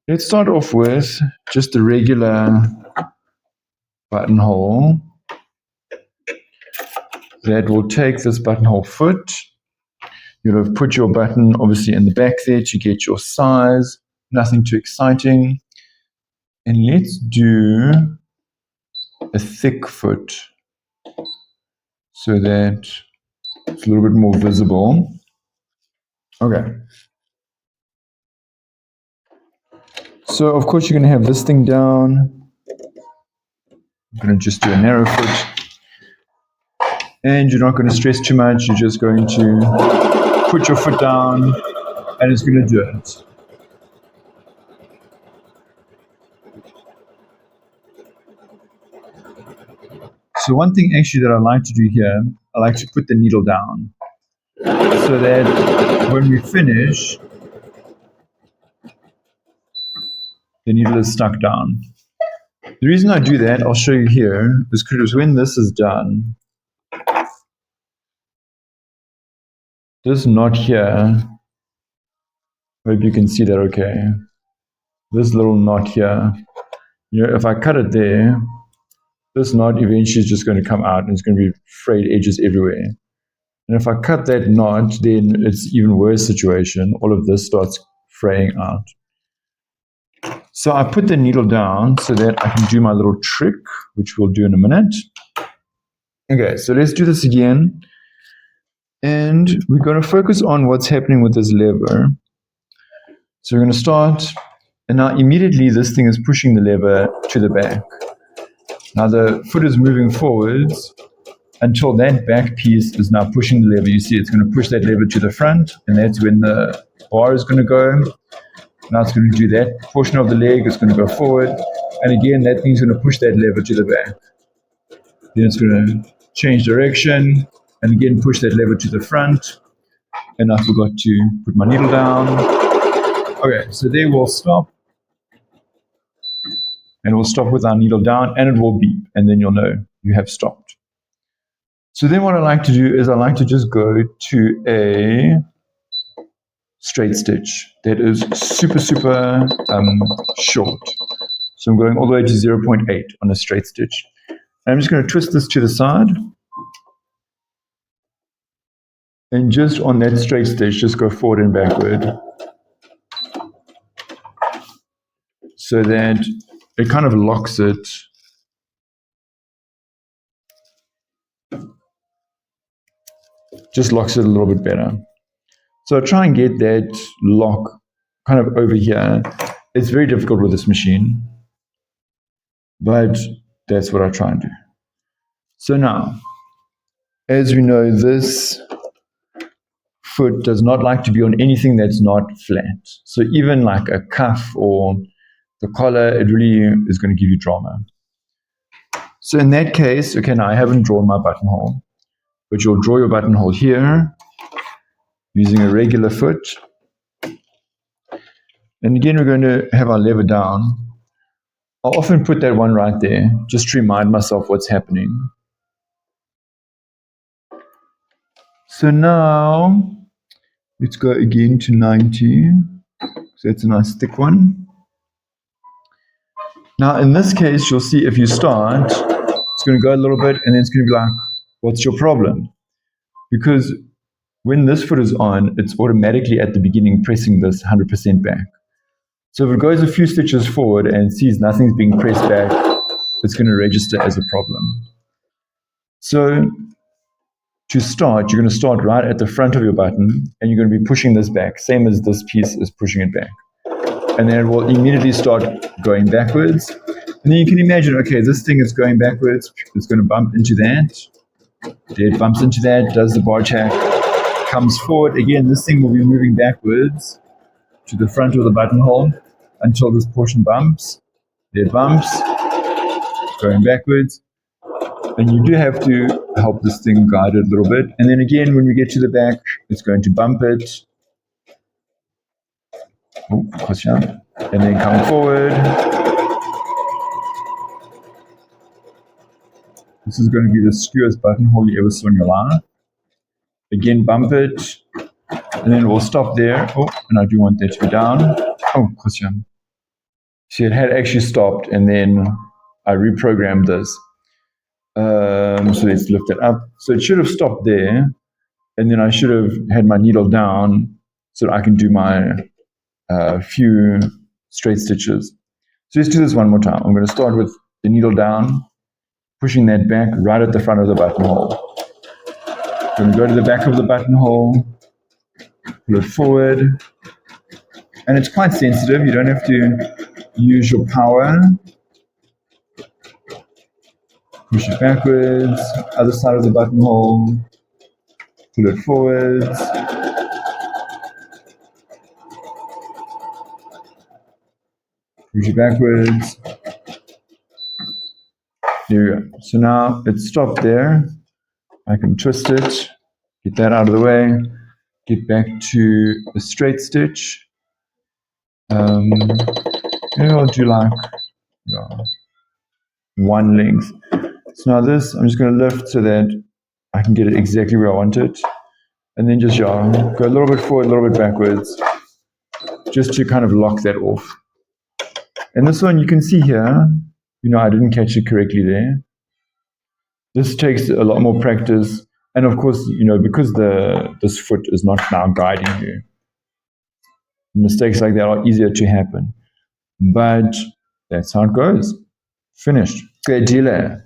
Let's start off with just the regular buttonhole. That will take this buttonhole foot. You'll have put your button obviously in the back there to get your size. Nothing too exciting. And let's do a thick foot so that it's a little bit more visible. Okay. So of course you're going to have this thing down. I'm going to just do a narrow foot. And you're not going to stress too much. You're just going to put your foot down and it's going to do it. So one thing actually that I like to do here, I like to put the needle down so that when we finish, the needle is stuck down. The reason I do that, I'll show you here, is because when this is done, this knot here, hope you can see that okay. This little knot here, if I cut it there, this knot eventually is just going to come out and it's going to be frayed edges everywhere. And if I cut that knot, then it's even worse situation. All of this starts fraying out. So I put the needle down so that I can do my little trick, which we'll do in a minute. Okay, so let's do this again. And we're going to focus on what's happening with this lever. So we're going to start, and now immediately this thing is pushing the lever to the back. Now the foot is moving forwards until that back piece is now pushing the lever. You see it's going to push that lever to the front, and that's when the bar is going to go. Now it's going to do that portion of the leg, it's going to go forward, and again that thing's going to push that lever to the back. Then it's going to change direction, and again push that lever to the front, and I forgot to put my needle down. Okay, so there we'll stop. And we'll stop with our needle down and it will beep and then you'll know you have stopped. So then what I like to do is I like to just go to a straight stitch that is super short. So I'm going all the way to 0.8 on a straight stitch. And I'm just going to twist this to the side. And just on that straight stitch, just go forward and backward. So that it kind of locks it. Just locks it a little bit better. So try and get that lock kind of over here. It's very difficult with this machine, but that's what I try and do. So now, as we know, this foot does not like to be on anything that's not flat. So even like a cuff or the collar, it really is going to give you drama. So in that case, okay, now I haven't drawn my buttonhole, but you'll draw your buttonhole here using a regular foot. And again, we're going to have our lever down. I'll often put that one right there, just to remind myself what's happening. So now, let's go again to 90. So that's a nice thick one. Now, in this case, you'll see if you start, it's going to go a little bit, and then it's going to be like, what's your problem? Because when this foot is on, it's automatically at the beginning pressing this 100% back. So if it goes a few stitches forward and sees nothing's being pressed back, it's going to register as a problem. So to start, you're going to start right at the front of your button, and you're going to be pushing this back, same as this piece is pushing it back. And then it will immediately start going backwards. And then you can imagine, okay, this thing is going backwards. It's going to bump into that. It bumps into that, does the bar tack, comes forward. Again, this thing will be moving backwards to the front of the buttonhole until this portion bumps. There it bumps, going backwards. And you do have to help this thing guide it a little bit. And then again, when we get to the back, it's going to bump it. Oh, question. And then come forward. This is going to be the skewest buttonhole you ever saw in your life. Again, bump it. And then we'll stop there. Oh, and I do want that to be down. Oh, question. See, it had actually stopped, and then I reprogrammed this. So let's lift it up. So it should have stopped there, and then I should have had my needle down so that I can do my few straight stitches. So let's do this one more time. I'm going to start with the needle down, pushing that back right at the front of the buttonhole. Then go to the back of the buttonhole, pull it forward, and it's quite sensitive. You don't have to use your power. Push it backwards, other side of the buttonhole, pull it forwards. Push it backwards. There we go. So now it's stopped there. I can twist it, get that out of the way, get back to a straight stitch. Maybe I'll do like one length. So now this, I'm just going to lift so that I can get it exactly where I want it. And then just go a little bit forward, a little bit backwards, just to kind of lock that off. And this one you can see here, I didn't catch it correctly there. This takes a lot more practice. And of course, because this foot is not now guiding you, mistakes like that are easier to happen. But that's how it goes. Finished. Okay, dealer.